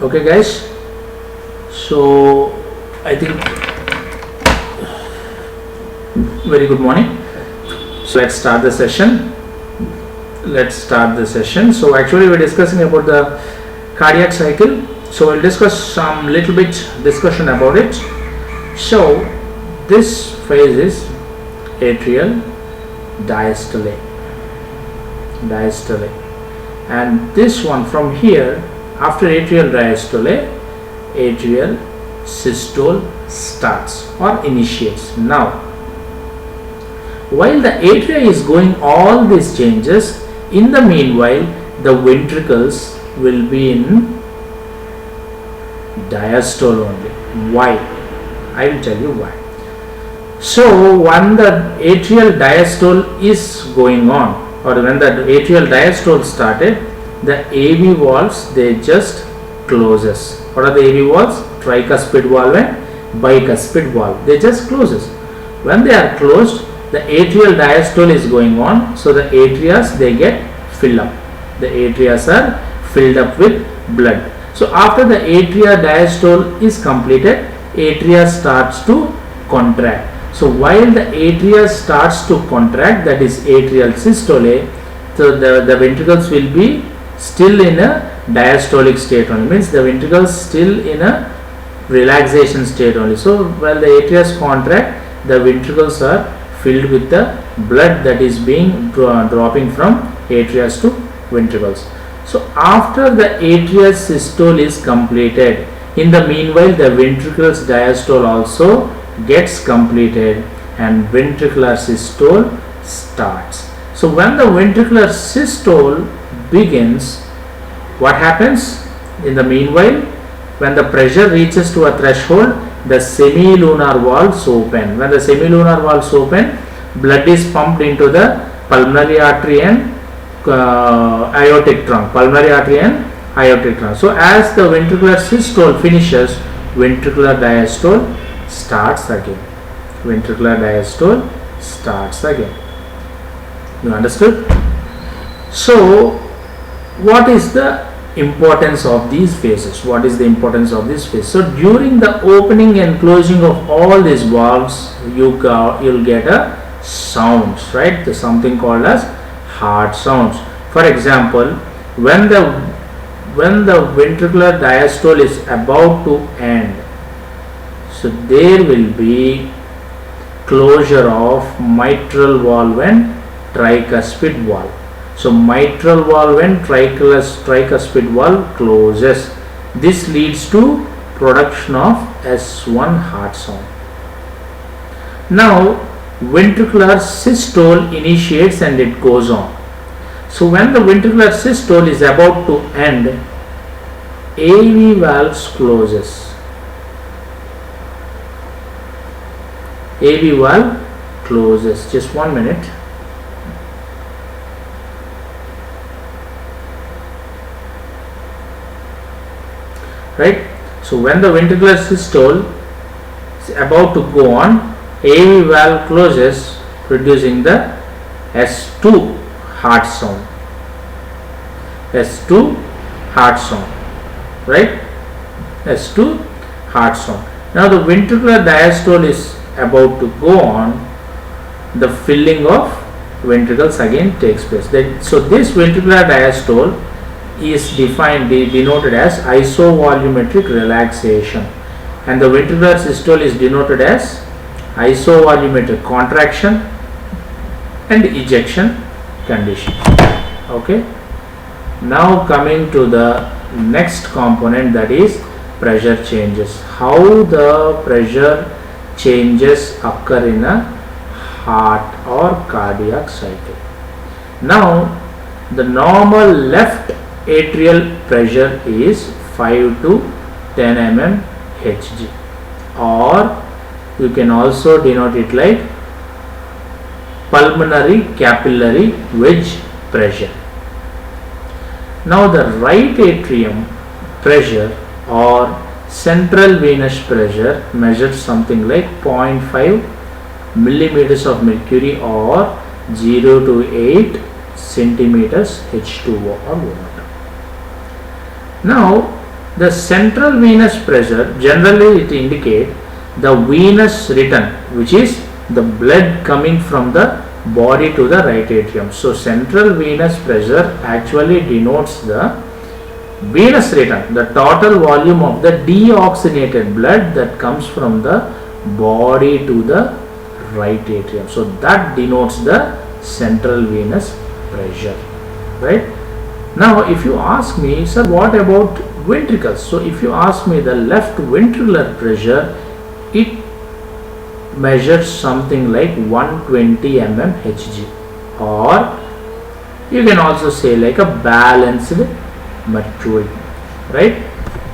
Okay guys, so I think very good morning. So let's start the session. So actually we're discussing about the cardiac cycle. So we'll discuss some little bit discussion about it. So this phase is atrial diastole, and this one from here, after atrial diastole, atrial systole starts or initiates. Now while the atria is going all these changes, in the meanwhile the ventricles will be in diastole only. Why? I will tell you why. So when the atrial diastole is going on, or when the atrial diastole started, the AV valves, they just closes. What are the AV valves? Tricuspid valve and bicuspid valve. They just closes. When they are closed, the atrial diastole is going on, so the atrias, they get filled up. The atrias are filled up with blood. So after the atrial diastole is completed, atria starts to contract. So while the atria starts to contract, that is atrial systole, so the ventricles will be still in a diastolic state only, means the ventricles still in a relaxation state only. So while the atria contract, the ventricles are filled with the blood that is being dropping from atria to ventricles. So after the atrial systole is completed, in the meanwhile the ventricular diastole also gets completed and ventricular systole starts. So when the ventricular systole begins, what happens? In the meanwhile, when the pressure reaches to a threshold, the semilunar valves open. When the semilunar valves open, blood is pumped into the pulmonary artery and aortic trunk. So as the ventricular systole finishes, ventricular diastole starts again. You understood? So what is the importance of these phases? So during the opening and closing of all these valves, you'll get a sounds, right? There's something called as heart sounds. For example, when the ventricular diastole is about to end, so there will be closure of mitral valve and tricuspid valve. So mitral valve and tricuspid valve closes. This leads to production of S1 heart sound. Now ventricular systole initiates and it goes on. So when the ventricular systole is about to end, AV valves closes. AV valve closes. Just 1 minute. Right? So when the ventricular systole is about to go on, AV valve closes, producing the S2 heart sound. Right? S2 heart sound. Now the ventricular diastole is about to go on, the filling of ventricles again takes place. So this ventricular diastole is denoted as isovolumetric relaxation, and the ventricular systole is denoted as isovolumetric contraction and ejection condition. Okay. Now coming to the next component, that is pressure changes. How the pressure changes occur in a heart or cardiac cycle. Now the normal left atrial pressure is 5 to 10 mm Hg, or you can also denote it like pulmonary capillary wedge pressure. Now the right atrium pressure or central venous pressure measures something like 0.5 millimeters of mercury or 0 to 8 centimeters H2O or water. Now The central venous pressure, generally it indicates the venous return, which is the blood coming from the body to the right atrium. So central venous pressure actually denotes the venous return, the total volume of the deoxygenated blood that comes from the body to the right atrium. So that denotes the central venous pressure, right? Now if you ask me, sir, what about ventricles? So if you ask me the left ventricular pressure, it measures something like 120 mmHg, or you can also say like a balanced mercury, right?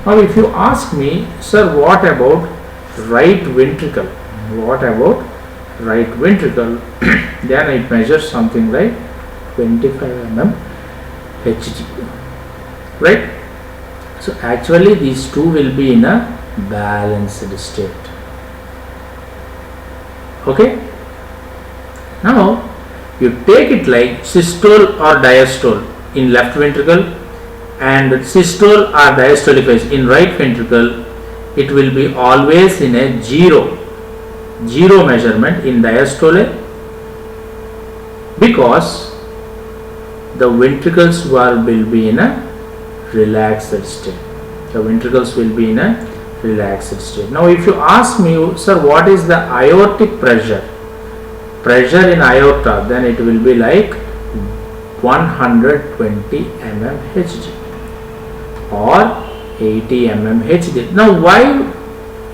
Now if you ask me, sir, what about right ventricle? What about right ventricle? Then it measures something like 25 mmHg, right? So actually these two will be in a balanced state. Okay. Now you take it like systole or diastole in left ventricle and systole or diastolic phase in right ventricle. It will be always in a zero measurement in diastole, because the ventricles will be in a relaxed state. The ventricles will be in a relaxed state. Now if you ask me, sir, what is the aortic pressure in aorta, then it will be like 120 mmHg or 80 mmHg. Now why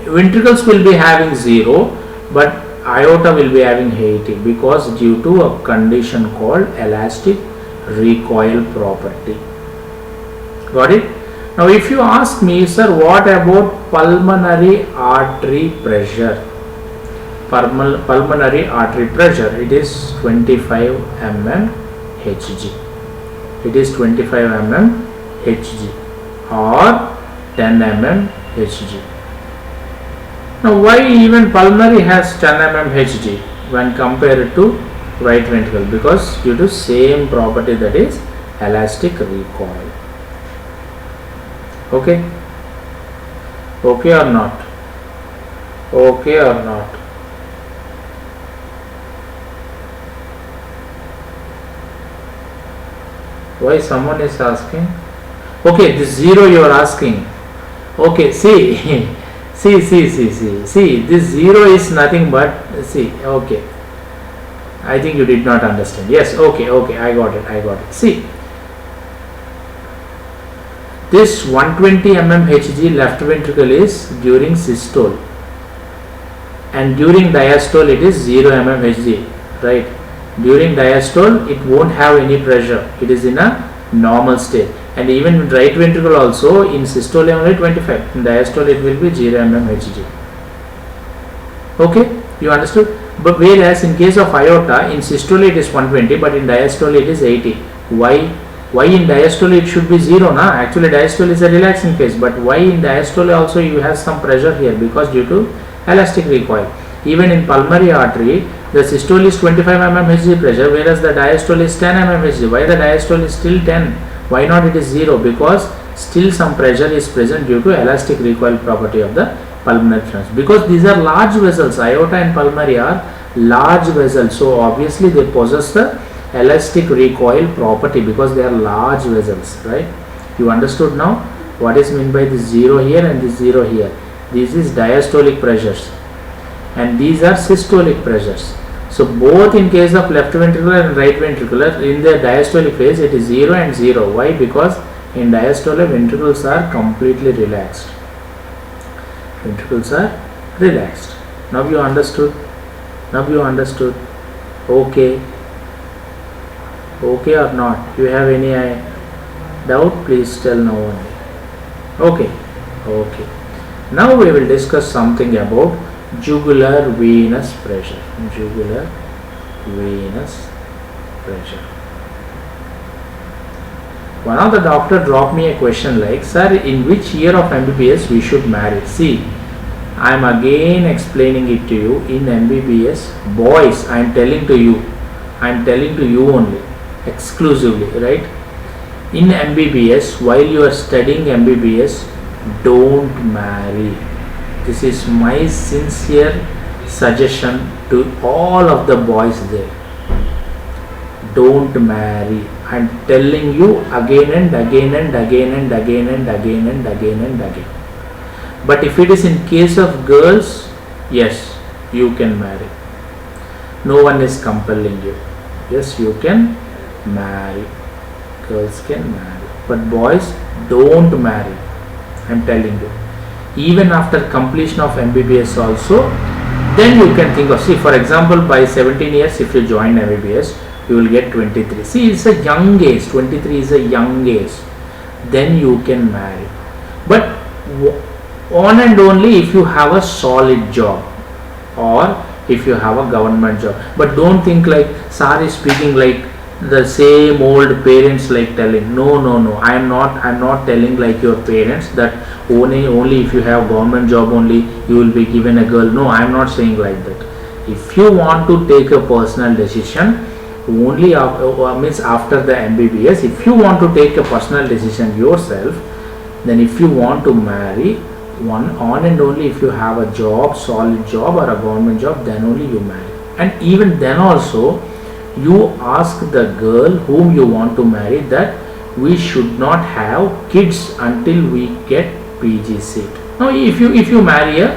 ventricles will be having 0 but aorta will be having 80? Because due to a condition called elastic recoil property. Got it? Now if you ask me, sir, what about pulmonary artery pressure? Pulmonary artery pressure, it is 25 mmHg. It is 25 mmHg or 10 mmHg. Now why even pulmonary has 10 mmHg when compared to right ventricle? Because due to same property, that is elastic recoil. Okay? Okay or not? Okay or not? Why someone is asking? Okay, this 0 you are asking. Okay, see, see, this 0 is nothing but, see, okay. I think you did not understand. Yes, okay, I got it. See, this 120 mmHg left ventricle is during systole, and during diastole it is 0 mmHg, right? During diastole it won't have any pressure, it is in a normal state, and even in right ventricle also in systole only 25, in diastole it will be 0 mmHg. Okay, you understood? But whereas in case of aorta, in systole it is 120 but in diastole it is 80. Why in diastole it should be 0 na? Actually diastole is a relaxing phase, but why in diastole also you have some pressure here? Because due to elastic recoil. Even in pulmonary artery, the systole is 25 mmHg pressure, whereas the diastole is 10 mmHg. Why the diastole is still 10? Why not it is 0? Because still some pressure is present due to elastic recoil property of the pulmonary trans. Because these are large vessels, aorta and pulmonary are large vessels, so obviously they possess the elastic recoil property because they are large vessels, right? You understood now what is meant by this 0 here and this 0 here? This is diastolic pressures and these are systolic pressures. So both in case of left ventricular and right ventricular, in the diastolic phase it is 0 and 0. Why? Because in diastole ventricles are completely relaxed. Ventricles are relaxed. Now you understood? Okay. Okay or not? You have any doubt? Please tell no one. Okay. Now we will discuss something about jugular venous pressure. Jugular venous pressure. One of the doctor dropped me a question like, sir, in which year of MBBS we should marry? See, I am again explaining it to you. In MBBS, boys, I am telling to you only, exclusively, right? In MBBS, while you are studying MBBS, don't marry. This is my sincere suggestion to all of the boys there. Don't marry. I'm telling you again and again and again and again and again and again and again. But if it is in case of girls, yes, you can marry. No one is compelling you. Yes, you can marry. Girls can marry. But boys, don't marry. I'm telling you. Even after completion of MBBS also, then you can think of, see, for example, by 17 years, if you join MBBS, you will get 23. See, it's a young age. 23 is a young age. Then you can marry. But on and only if you have a solid job or if you have a government job. But don't think like Sir is speaking like the same old parents like telling. No. I'm not telling like your parents that only if you have government job only you will be given a girl. No, I'm not saying like that. If you want to take a personal decision, only means after the MBBS, if you want to take a personal decision yourself, then if you want to marry, on and only if you have a job, solid job or a government job, then only you marry. And even then also, you ask the girl whom you want to marry that we should not have kids until we get PG seat. Now, if you marry a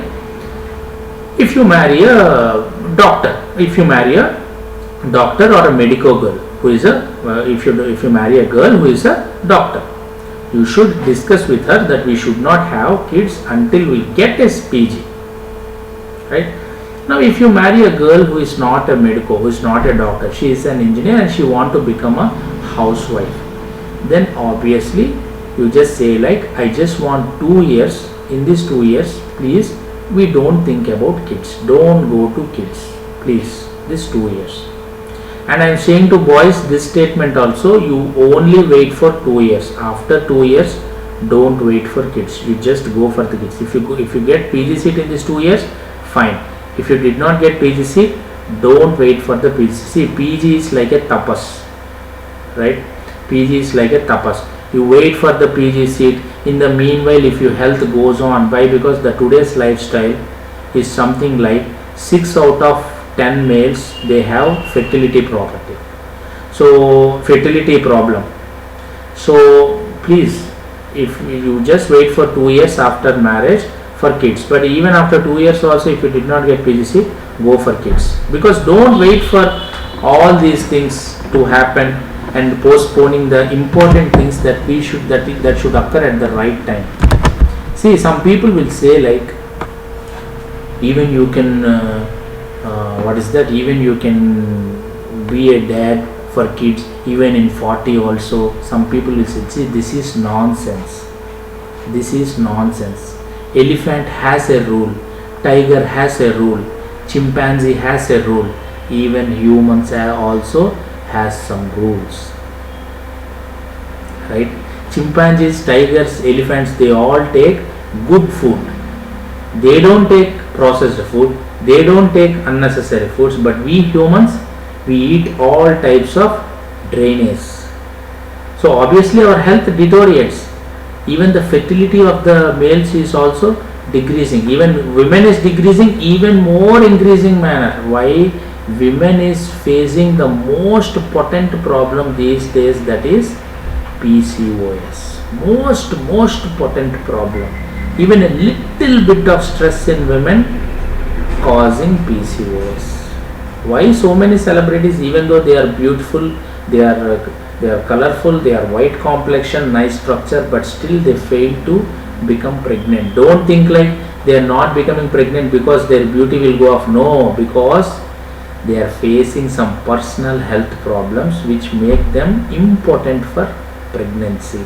doctor or a medical girl who is if you marry a girl who is a doctor, you should discuss with her that we should not have kids until we get a PG, right? Now, if you marry a girl who is not a medico, who is not a doctor, she is an engineer and she want to become a housewife, then obviously you just say like, I just want 2 years. In these 2 years, please, we don't think about kids. Don't go to kids, please. These 2 years. And I am saying to boys this statement also, you only wait for 2 years. After 2 years, don't wait for kids. You just go for the kids. If you get PG seat in these 2 years, fine. If you did not get PG seat, don't wait for the PG. See, PG is like a tapas, right? PG is like a tapas. You wait for the PG seat. In the meanwhile, if your health goes on, why? Because the today's lifestyle is something like 6 out of 10 males, they have fertility problem. So please, if you just wait for 2 years after marriage for kids, but even after 2 years also, if you did not get PGC, go for kids. Because don't wait for all these things to happen and postponing the important things that that should occur at the right time. See, some people will say like, even you can even you can be a dad for kids even in 40 also. Some people will say, see, this is nonsense. Elephant has a rule, tiger has a rule, chimpanzee has a rule, even humans also has some rules, right? Chimpanzees, tigers, elephants, they all take good food. They don't take processed food, they don't take unnecessary foods, but we humans, we eat all types of drainage. So obviously our health deteriorates. Even the fertility of the males is also decreasing. Even women is decreasing, even more increasing manner. Why? Women is facing the most potent problem these days, that is PCOS. Most potent problem. Even a little bit of stress in women causing PCOS. Why so many celebrities, even though they are beautiful, they are colorful, they are white complexion, nice structure, but still they fail to become pregnant? Don't think like they are not becoming pregnant because their beauty will go off. No, because they are facing some personal health problems which make them impotent for pregnancy.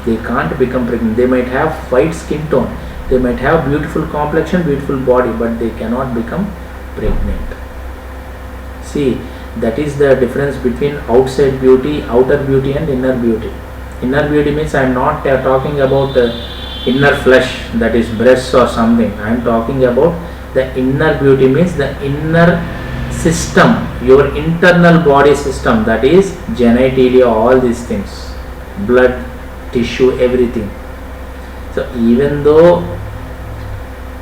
They can't become pregnant. They might have white skin tone, they might have beautiful complexion, beautiful body, but they cannot become pregnant. See, that is the difference between outside beauty, outer beauty and inner beauty. Inner beauty means I am not talking about inner flesh, that is breasts or something. I am talking about the inner beauty, means the inner system, your internal body system, that is genitalia, all these things, blood, tissue, everything. So even though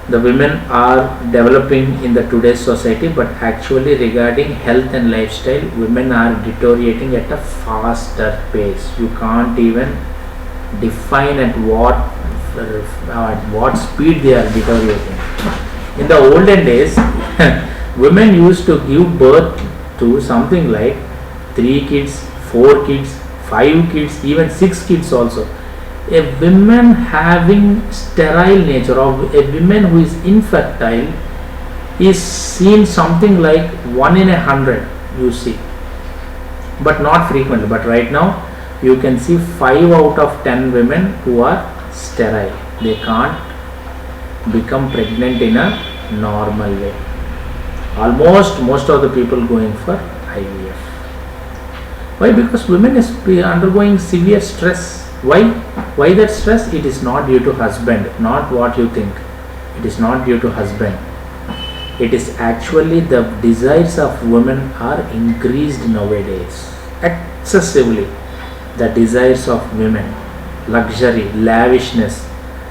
the women are developing in the today's society, but actually regarding health and lifestyle, women are deteriorating at a faster pace. You can't even define at what speed they are deteriorating. In the olden days, women used to give birth to something like 3 kids, 4 kids, 5 kids, even 6 kids also. A woman having sterile nature, or a woman who is infertile, is seen something like 1 in 100, you see, but not frequently. But right now you can see 5 out of 10 women who are sterile. They can't become pregnant in a normal way. Almost most of the people going for IVF. Why? Because women is undergoing severe stress. Why that stress? It is not due to husband, not what you think. It is not due to husband. It is actually the desires of women are increased nowadays excessively. The desires of women, luxury, lavishness.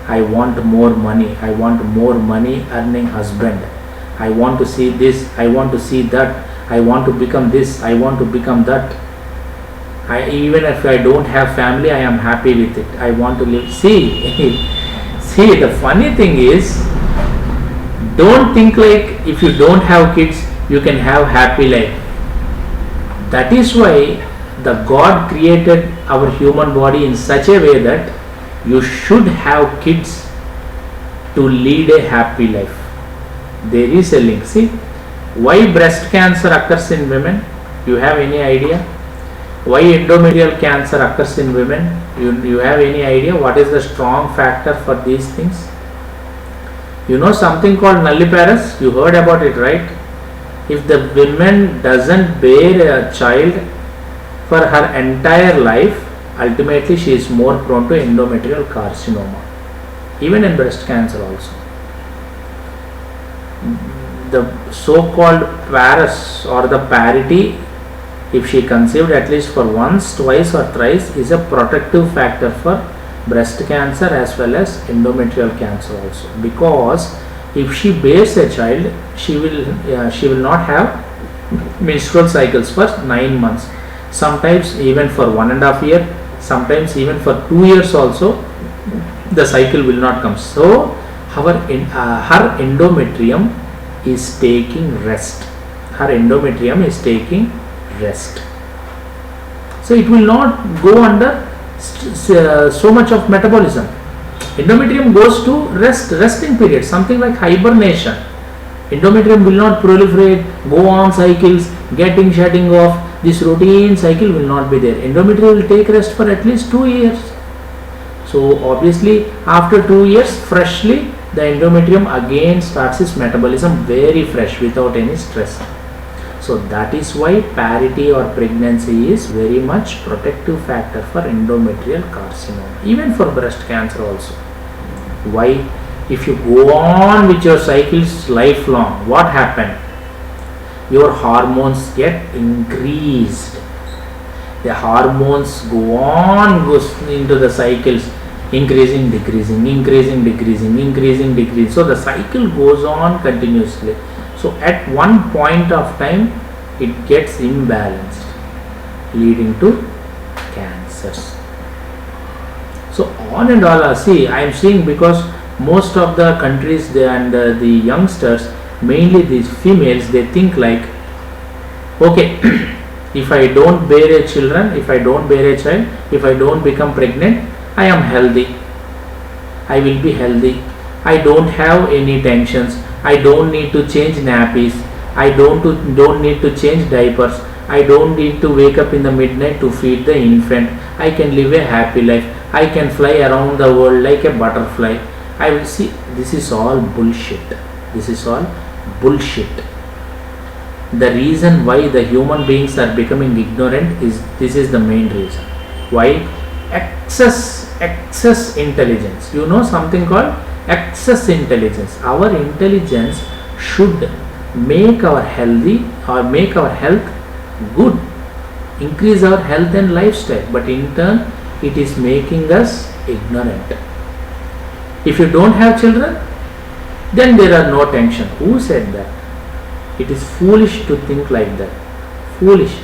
I want more money. I want more money earning husband. I want to see this. I want to see that. I want to become this. I want to become that. Even if I don't have family, I am happy with it. I want to live. See, the funny thing is, don't think like if you don't have kids, you can have happy life. That is why the God created our human body in such a way that you should have kids to lead a happy life. There is a link. See, why breast cancer occurs in women? You have any idea? Why endometrial cancer occurs in women? You have any idea what is the strong factor for these things? You know something called nulliparous? You heard about it, right? If the woman doesn't bear a child for her entire life, ultimately she is more prone to endometrial carcinoma, even in breast cancer also. The so-called parous or the parity, if she conceived at least for once, twice or thrice, is a protective factor for breast cancer as well as endometrial cancer also. Because if she bears a child, she will not have menstrual cycles for 9 months. Sometimes even for 1.5 years, sometimes even for 2 years also, the cycle will not come. So her endometrium is taking rest. Her endometrium is taking rest. So it will not go under so much of metabolism. Endometrium goes to resting period, something like hibernation. Endometrium will not proliferate, go on cycles, shutting off. This routine cycle will not be there. Endometrium will take rest for at least 2 years. So obviously after 2 years, freshly the endometrium again starts its metabolism very fresh without any stress. So that is why parity or pregnancy is very much protective factor for endometrial carcinoma, even for breast cancer also. Why? If you go on with your cycles lifelong, what happens? Your hormones get increased. The hormones goes into the cycles, increasing, decreasing, increasing, decreasing, increasing, decreasing. So the cycle goes on continuously. So at one point of time, it gets imbalanced, leading to cancers. So on and all, see, I am seeing, because most of the countries and the youngsters, mainly these females, they think like, okay, if I don't bear a children, if I don't bear a child, if I don't become pregnant, I am healthy. I will be healthy. I don't have any tensions. I don't need to change nappies. I don't need to change diapers. I don't need to wake up in the midnight to feed the infant. I can live a happy life. I can fly around the world like a butterfly. I will see. This is all bullshit. This is all bullshit. The reason why the human beings are becoming ignorant is this is the main reason. Why? Excess intelligence. You know something called excess intelligence. Our intelligence should make our healthy or make our health good, increase our health and lifestyle, but in turn it is making us ignorant. If you don't have children, then there are no tension. Who said that? It is foolish to think like that. Foolish.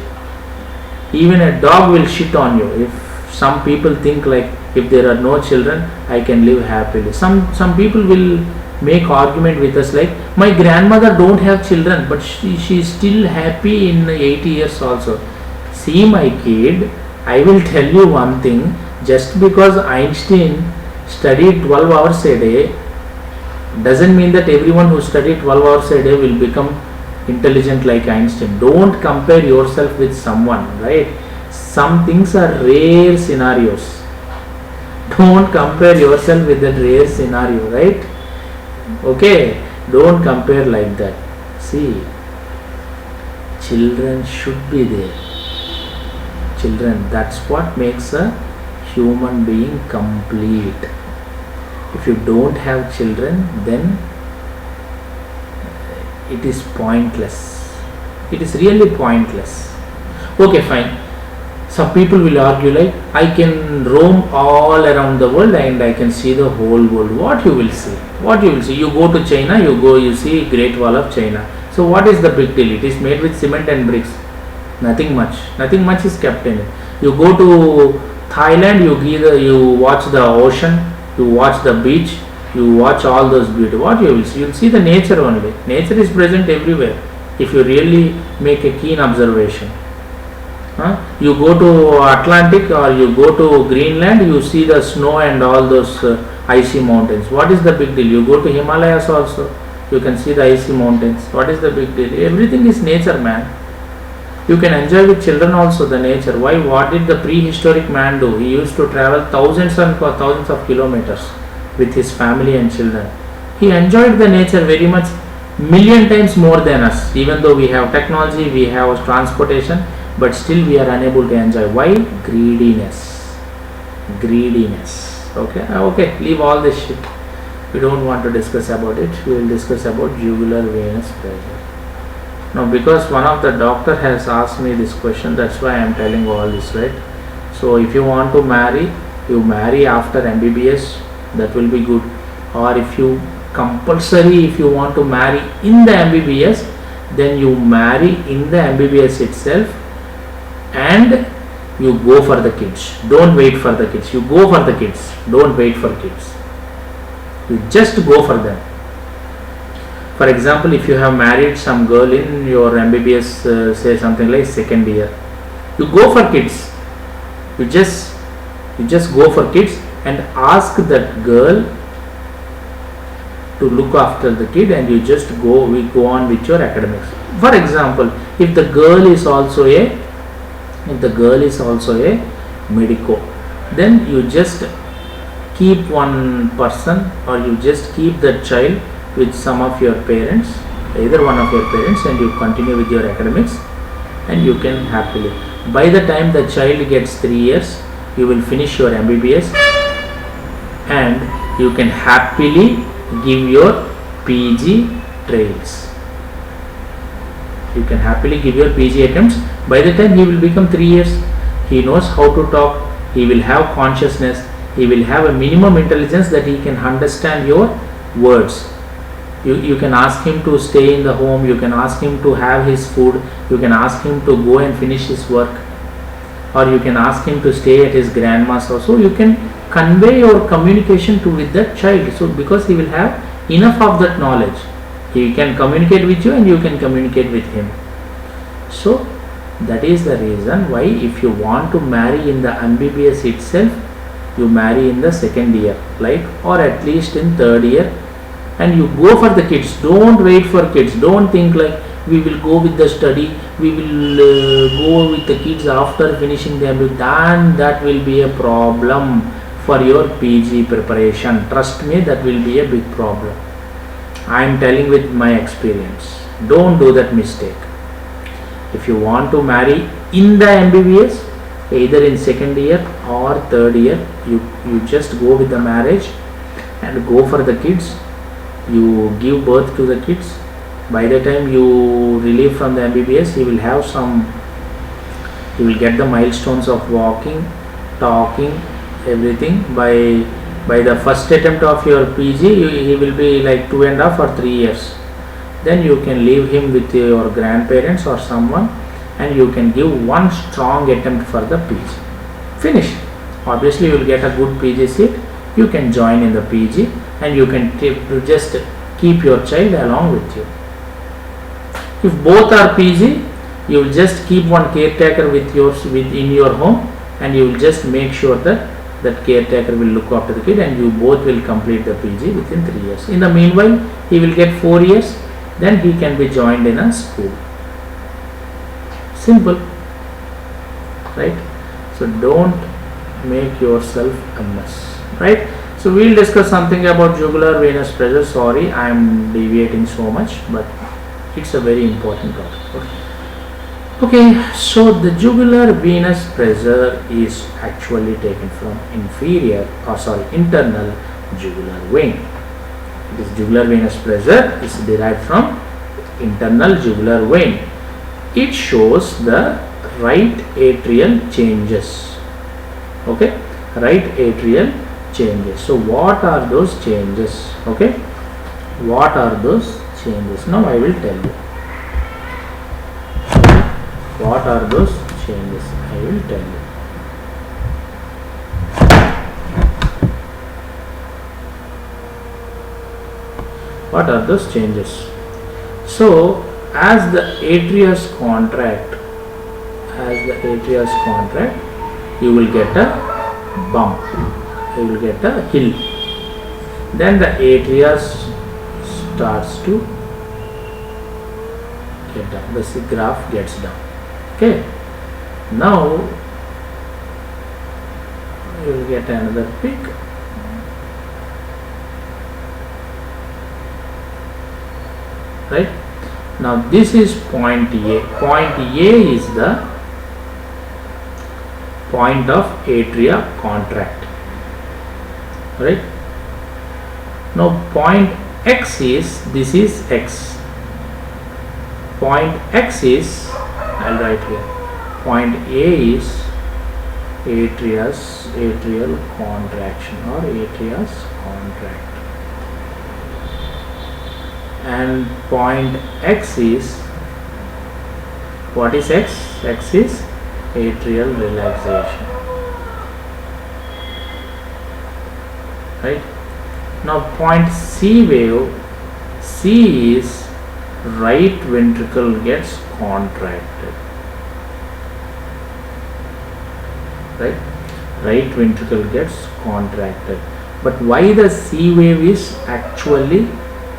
Even a dog will shit on you. If some people think like, if there are no children, I can live happily. Some people will make argument with us like, my grandmother don't have children, but she is still happy in 80 years also. See my kid, I will tell you one thing. Just because Einstein studied 12 hours a day doesn't mean that everyone who studied 12 hours a day will become intelligent like Einstein. Don't compare yourself with someone, right? Some things are rare scenarios. Don't compare yourself with that rare scenario, right? Okay, don't compare like that. See, children should be there. Children, that's what makes a human being complete. If you don't have children, then it is pointless. It is really pointless. Okay, fine. Some people will argue like, I can roam all around the world and I can see the whole world. What you will see? What you will see? You go to China, you see Great Wall of China. So what is the big deal? It is made with cement and bricks. Nothing much. Nothing much is kept in it. You go to Thailand, you watch the ocean, you watch the beach, you watch all those beauty. What you will see? You will see the nature only. Nature is present everywhere if you really make a keen observation. You go to Atlantic or you go to Greenland, you see the snow and all those icy mountains. What is the big deal? You go to Himalayas also, you can see the icy mountains. What is the big deal? Everything is nature, man. You can enjoy with children also the nature. Why? What did the prehistoric man do? He used to travel thousands and thousands of kilometers with his family and children. He enjoyed the nature very much, million times more than us. Even though we have technology, we have transportation, but still we are unable to enjoy. Why? Greediness. Okay, leave all this shit. We don't want to discuss about it. We will discuss about jugular venous pressure. Now, because one of the doctor has asked me this question, that's why I am telling all this, right? So if you want to marry, you marry after MBBS, that will be good. Or if you compulsory, if you want to marry in the MBBS, then you marry in the MBBS itself and you go for the kids. Don't wait for the kids. You go for the kids. Don't wait for kids. You just go for them. For example, if you have married some girl in your MBBS, say something like second year, you go for kids. You just go for kids and ask that girl to look after the kid, and you just go on with your academics. For example, if the girl is also a medico, then you just keep one person, or you just keep that child with some of your parents, either one of your parents, and you continue with your academics, and you can happily. By the time the child gets 3 years, you will finish your MBBS and you can happily give your PG trials. You can happily give your PG attempts. By the time he will become 3 years, he knows how to talk, he will have consciousness, he will have a minimum intelligence that he can understand your words. You can ask him to stay in the home, you can ask him to have his food, you can ask him to go and finish his work, or you can ask him to stay at his grandma's house. So you can convey your communication with that child. So because he will have enough of that knowledge, he can communicate with you and you can communicate with him. So that is the reason why if you want to marry in the MBBS itself, you marry in the second year, or at least in third year, and you go for the kids. Don't wait for kids. Don't think like we will go with the study, we will go with the kids after finishing the MBBS. Then that will be a problem for your PG preparation. Trust me, that will be a big problem. I am telling with my experience. Don't do that mistake. If you want to marry in the MBBS, either in second year or third year, you just go with the marriage and go for the kids. You give birth to the kids. By the time you relieve from the MBBS, he will get the milestones of walking, talking, everything by By the first attempt of your PG, he will be like 2.5 or 3 years. Then you can leave him with your grandparents or someone, and you can give one strong attempt for the PG. Finish. Obviously, you will get a good PG seat. You can join in the PG, and you can just keep your child along with you. If both are PG, you will just keep one caretaker within your home, and you will just make sure that that caretaker will look after the kid, and you both will complete the PG within 3 years. In the meanwhile, he will get 4 years, then he can be joined in a school. Simple, right? So don't make yourself a mess, right? So we'll discuss something about jugular venous pressure. Sorry, I am deviating so much, but it's a very important topic. Okay, so the jugular venous pressure is actually taken from internal jugular vein. This jugular venous pressure is derived from internal jugular vein. It shows the right atrial changes. Okay, right atrial changes. So what are those changes? Okay, what are those changes? Now I will tell you. What are those changes? I will tell you. What are those changes? So, as the atrius contract, you will get a bump. You will get a hill. Then the atrius starts to get down. The graph gets down. Okay, now you will get another peak. Right, now this is point A. Point A is the point of atria contract. Right, now point X is, this is X. Point X is, I'll write here, point A is atrial contraction or atrius contract, and point X is, what is X? X is atrial relaxation. Right, now point C wave, C is right ventricle gets contracted. Right ventricle gets contracted. But why the C wave is actually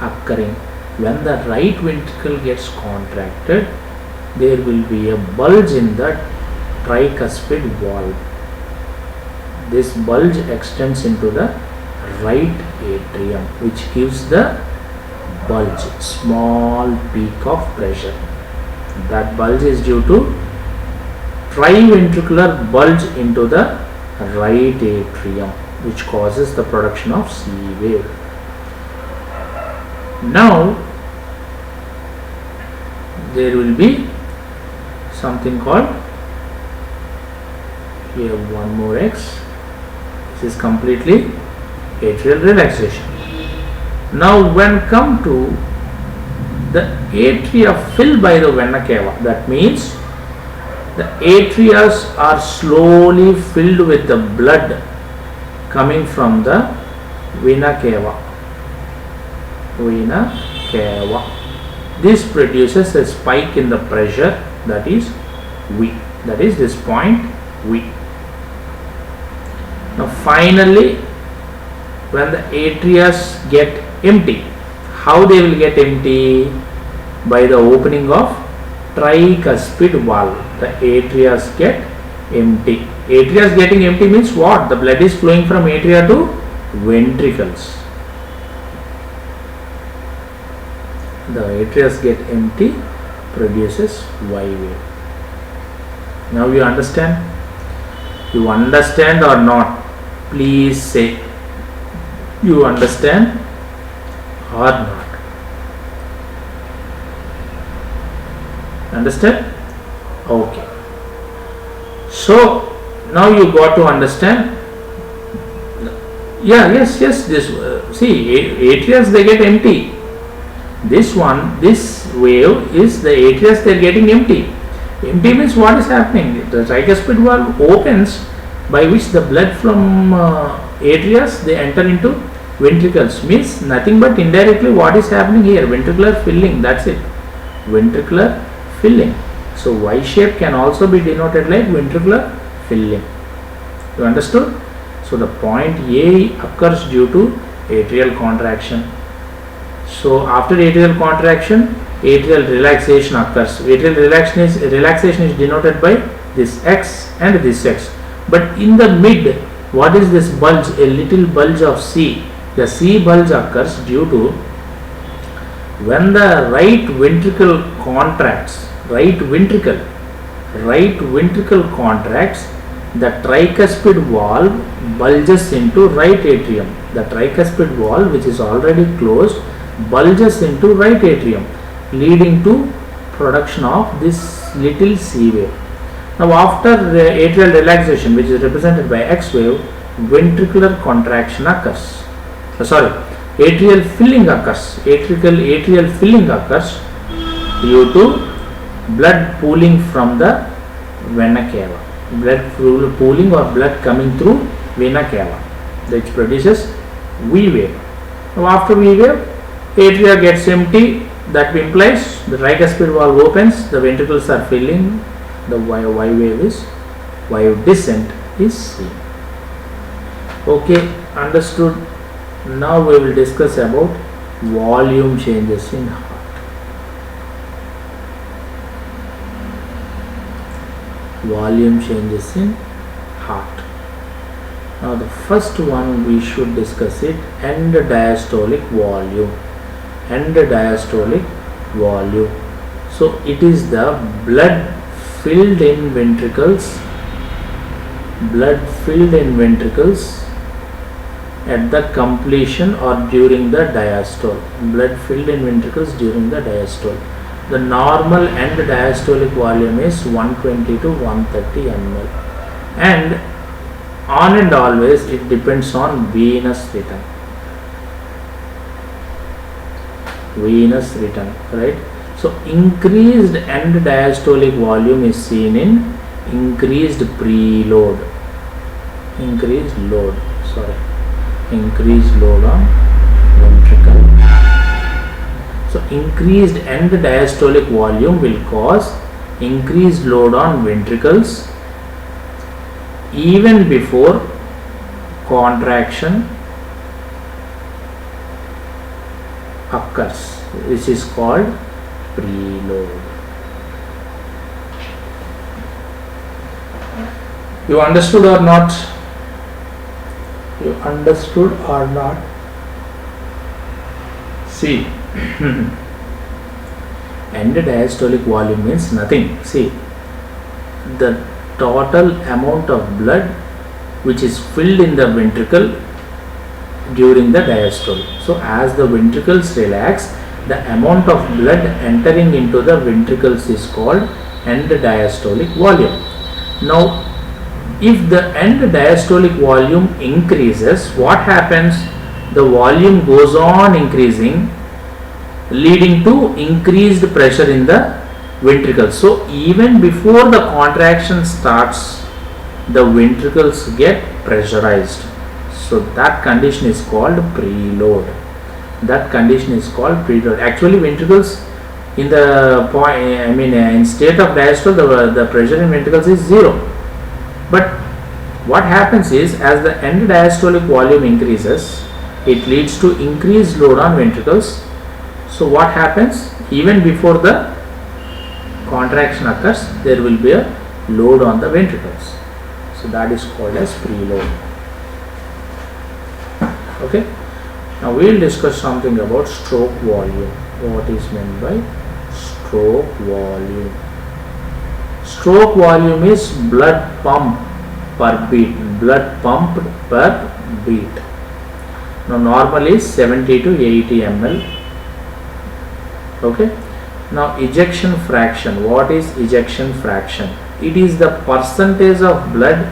occurring? When the right ventricle gets contracted, there will be a bulge in the tricuspid valve. This bulge extends into the right atrium, which gives the bulge, small peak of pressure. That bulge is due to triventricular bulge into the right atrium, which causes the production of C wave. Now there will be something called, we have one more X. This is completely atrial relaxation. Now when come to the atria filled by the vena cava, that means the atria are slowly filled with the blood coming from the vena cava. Vena cava. This produces a spike in the pressure, that is V. That is this point V. Now finally, when the atria get empty, how they will get empty? By the opening of tricuspid valve. The atria get empty. Atria getting empty means what? The blood is flowing from atria to ventricles. The atria get empty, produces Y wave. Now you understand? You understand or not? Please say you understand or not. Understand? Okay. So now you got to understand Yeah, yes. This see atrias they get empty. This wave is the atrias they are getting empty. Empty means what is happening? The tricuspid valve opens, by which the blood from atrias they enter into ventricles. Means nothing but indirectly what is happening here? Ventricular filling. That's it. Ventricular filling. So Y shape can also be denoted like ventricular filling. You understood? So the point A occurs due to atrial contraction. So after atrial contraction, atrial relaxation occurs. Atrial relaxation is denoted by this X and this X. But in the mid, what is this bulge? A little bulge of C. The C bulge occurs due to when the right ventricle contracts. Right ventricle contracts, the tricuspid valve bulges into right atrium. The tricuspid valve, which is already closed, bulges into right atrium, leading to production of this little C wave. Now after atrial relaxation, which is represented by X wave, ventricular contraction occurs. Atrial filling occurs. Atrial filling occurs due to blood pooling from the vena cava. Blood pooling or blood coming through vena cava, which produces V wave. Now after V wave, atria gets empty. That implies the tricuspid valve opens, the ventricles are filling, the Y wave descent is seen. Okay, understood. Now we will discuss about volume changes in heart. Volume changes in heart. Now the first one we should discuss it, end diastolic volume. End diastolic volume. So it is the blood filled in ventricles. Blood filled in ventricles at the completion or during the diastole. Blood filled in ventricles during the diastole. The normal end diastolic volume is 120 to 130 ml, and on and always it depends on venous return. Venous return, right? So increased end diastolic volume is seen in increased preload. Increased load on ventricle. So increased end diastolic volume will cause increased load on ventricles even before contraction occurs. This is called preload. You understood or not? You understood or not? See, end diastolic volume means nothing. See, the total amount of blood which is filled in the ventricle during the diastole. So as the ventricles relax, the amount of blood entering into the ventricles is called end diastolic volume. Now if the end diastolic volume increases, what happens? The volume goes on increasing, leading to increased pressure in the ventricles. So even before the contraction starts, the ventricles get pressurized. So that condition is called preload. Actually, ventricles in the point, in state of diastole, the pressure in ventricles is 0. But what happens is, as the end diastolic volume increases, it leads to increased load on ventricles. So what happens? Even before the contraction occurs, there will be a load on the ventricles. So that is called as preload. Okay. Now we will discuss something about stroke volume. What is meant by stroke volume? Stroke volume is blood pump per beat. Blood pumped per beat. Now normal is 70 to 80 ml. Okay. Now ejection fraction. What is ejection fraction? It is the percentage of blood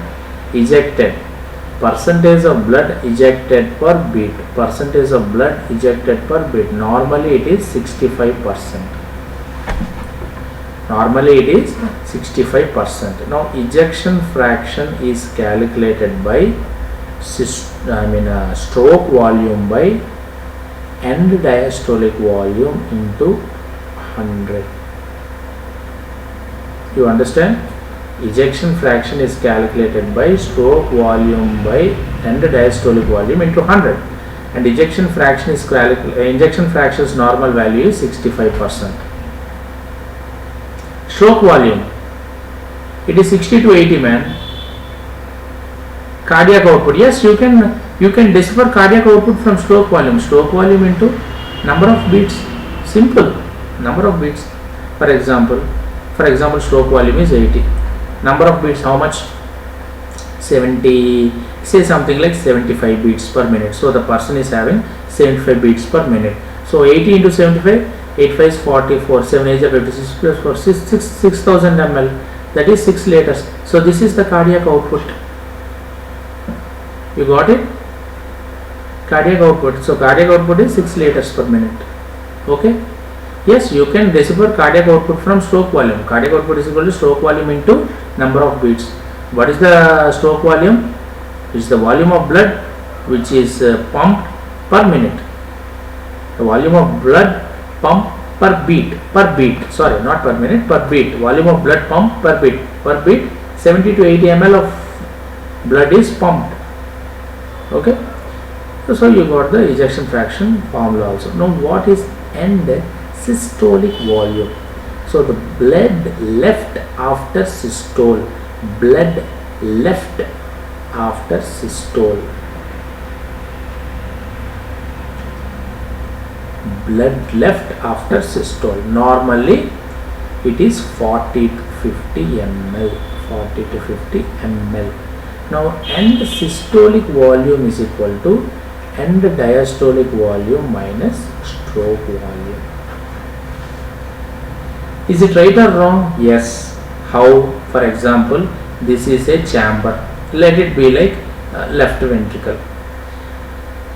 ejected percentage of blood ejected per beat. Percentage of blood ejected per beat. Normally it is 65%. Normally it is 65%. Now ejection fraction is calculated by stroke volume by end diastolic volume into 100. You understand? Ejection fraction is calculated by stroke volume by end diastolic volume into 100, and ejection fraction's normal value is 65%. Stroke volume, it is 60 to 80 man. Cardiac output, yes, you can decipher cardiac output from stroke volume. Stroke volume into number of beats. Simple, number of beats. For example, stroke volume is 80. Number of beats, how much? 70, say something like 75 beats per minute. So the person is having 75 beats per minute. So 80 into 75, 8 5 is 44, 7 8 is 56 plus 4, 6000 ml. That is 6 liters. So this is the cardiac output. You got it? Cardiac output. So cardiac output is 6 liters per minute. Okay? Yes, you can decipher cardiac output from stroke volume. Cardiac output is equal to stroke volume into number of beats. What is the stroke volume? It is the volume of blood which is pumped per minute. The volume of blood pumped per beat. Sorry, not per minute, per beat. Volume of blood pumped per beat. Per beat, 70 to 80 ml of blood is pumped. Okay? So you got the ejection fraction formula also. Now what is end systolic volume? So the blood left after systole. Blood left after systole. Blood left after systole. Normally it is 40 to 50 ml. 40 to 50 ml. Now end systolic volume is equal to end diastolic volume minus stroke volume. Is it right or wrong? Yes. How? For example, this is a chamber. Let it be like left ventricle.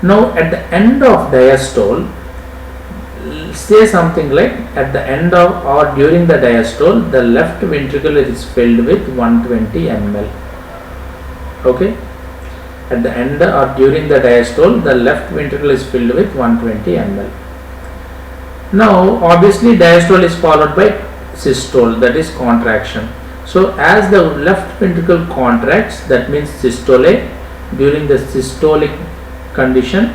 Now at the end of diastole, say something like at the end of or during the diastole, the left ventricle is filled with 120 ml. Okay? At the end or during the diastole, the left ventricle is filled with 120 ml. Now obviously diastole is followed by systole, that is contraction. So as the left ventricle contracts, that means systole. During the systolic condition,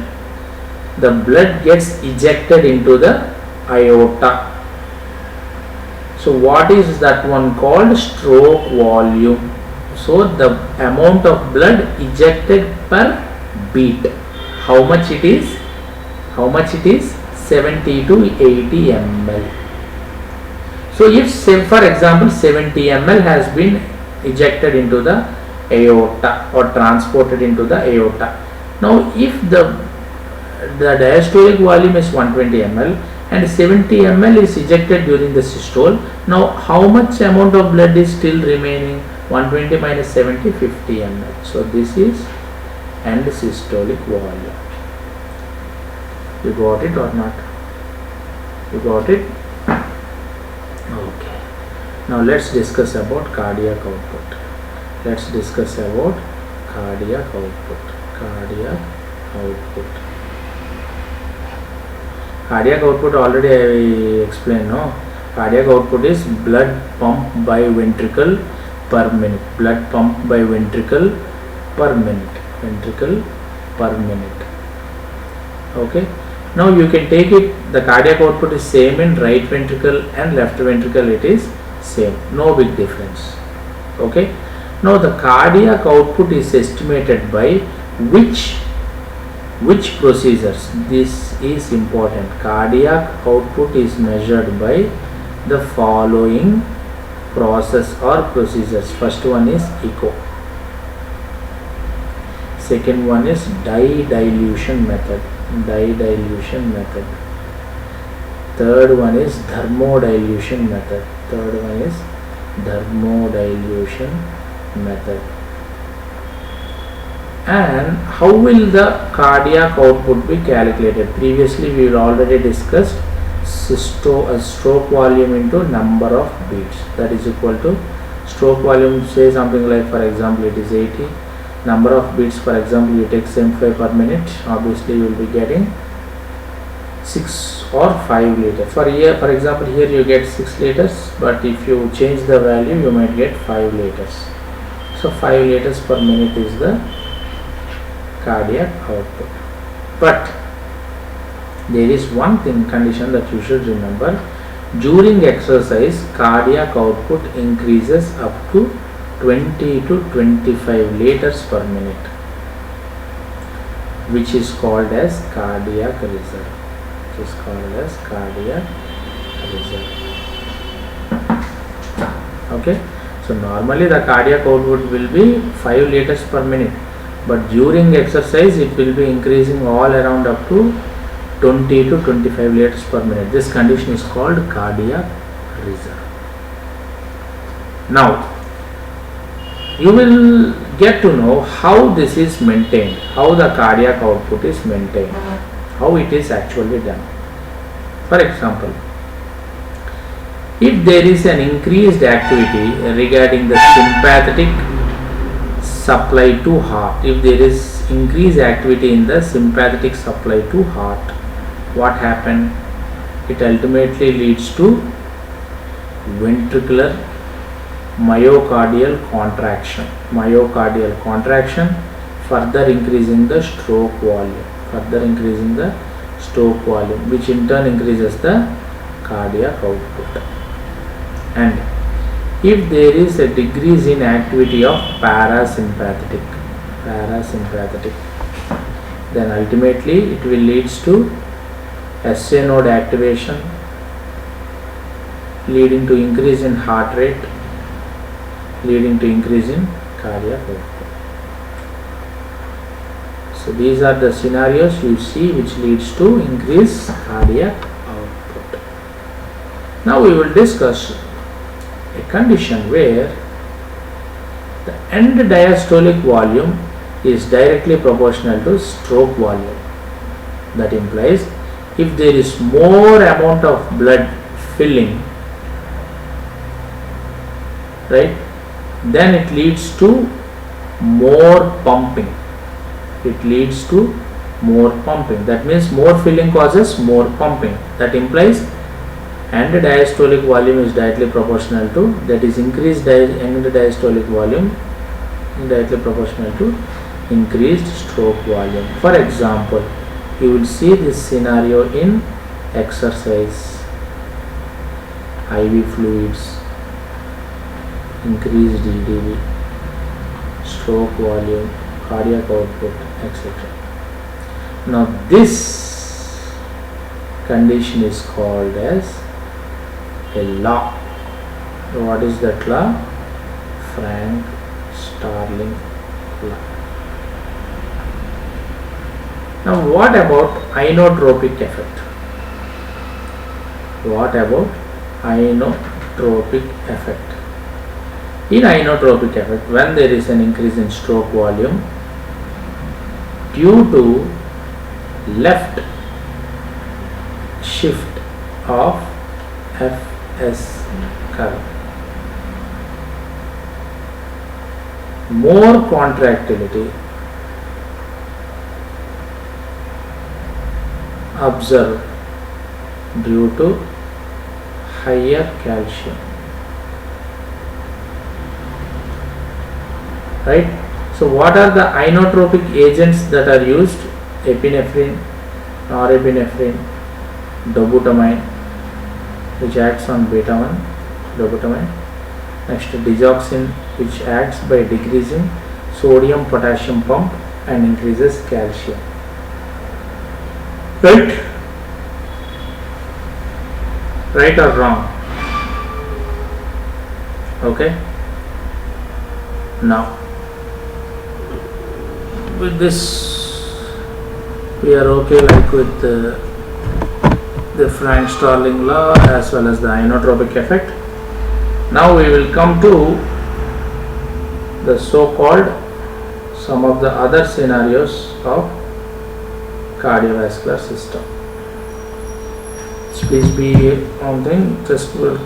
the blood gets ejected into the aorta. So what is that one called? Stroke volume. So the amount of blood ejected per beat. How much it is? 70 to 80 ml. So if, say for example, 70 ml has been ejected into the aorta or transported into the aorta. Now if the diastolic volume is 120 ml and 70 ml is ejected during the systole, now how much amount of blood is still remaining? 120 minus 70, 50 ml. So this is end systolic volume. You got it or not? You got it? Okay. Now let's discuss about cardiac output. Let's discuss about cardiac output. Cardiac output. Cardiac output already I explained, no? Cardiac output is blood pumped by ventricle per minute. Blood pumped by ventricle per minute. Ventricle per minute. Okay. Now you can take it, the cardiac output is same in right ventricle and left ventricle, it is same. No big difference. Okay. Now the cardiac output is estimated by which procedures? This is important. Cardiac output is measured by the following process or procedures. First one is echo. Second one is dye dilution method. Third one is thermodilution method. And how will the cardiac output be calculated? Previously we already discussed stroke volume into number of beats, that is equal to stroke volume, say something like, for example, it is 80, number of beats, for example, you take 75 per minute, obviously you will be getting 6 or 5 liters. For example, here you get 6 liters, but if you change the value you might get 5 liters. So 5 liters per minute is the cardiac output. But there is one condition that you should remember: during exercise cardiac output increases up to 20 to 25 liters per minute, which is called as cardiac reserve. Okay, so normally the cardiac output will be 5 liters per minute, but during exercise it will be increasing all around up to 20 to 25 liters per minute. This condition is called cardiac reserve. Now you will get to know how this is maintained, how the cardiac output is maintained, how it is actually done. For example, if there is an increased activity regarding the sympathetic supply to heart, if there is increased activity in the sympathetic supply to heart, what happens? It ultimately leads to ventricular myocardial contraction, further increasing the stroke volume, which in turn increases the cardiac output. And if there is a decrease in activity of parasympathetic, then ultimately it will leads to SA node activation, leading to increase in heart rate, leading to increase in cardiac output. So these are the scenarios you see which leads to increased cardiac output. Now we will discuss a condition where the end diastolic volume is directly proportional to stroke volume. That implies if there is more amount of blood filling, right, then it leads to more pumping. That means more filling causes more pumping. That implies end diastolic volume is directly proportional to, that is increased end diastolic volume directly proportional to increased stroke volume. For example, you will see this scenario in exercise, IV fluids, increased EDV, stroke volume, cardiac output, etc. Now this condition is called as a law. What is that law? Frank-Starling law. Now what about inotropic effect? In inotropic effect, when there is an increase in stroke volume due to left shift of Fs curve, more contractility observed due to higher calcium, right? So what are the inotropic agents that are used? Epinephrine, norepinephrine, dobutamine, which acts on beta 1, dobutamine. Next, digoxin, which acts by decreasing sodium potassium pump and increases calcium, right or wrong? Okay, now with this we are okay, like with the Frank-Starling law as well as the inotropic effect. Now we will come to the so-called some of the other scenarios of cardiovascular system. Please be on thing, test will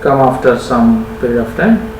come after some period of time.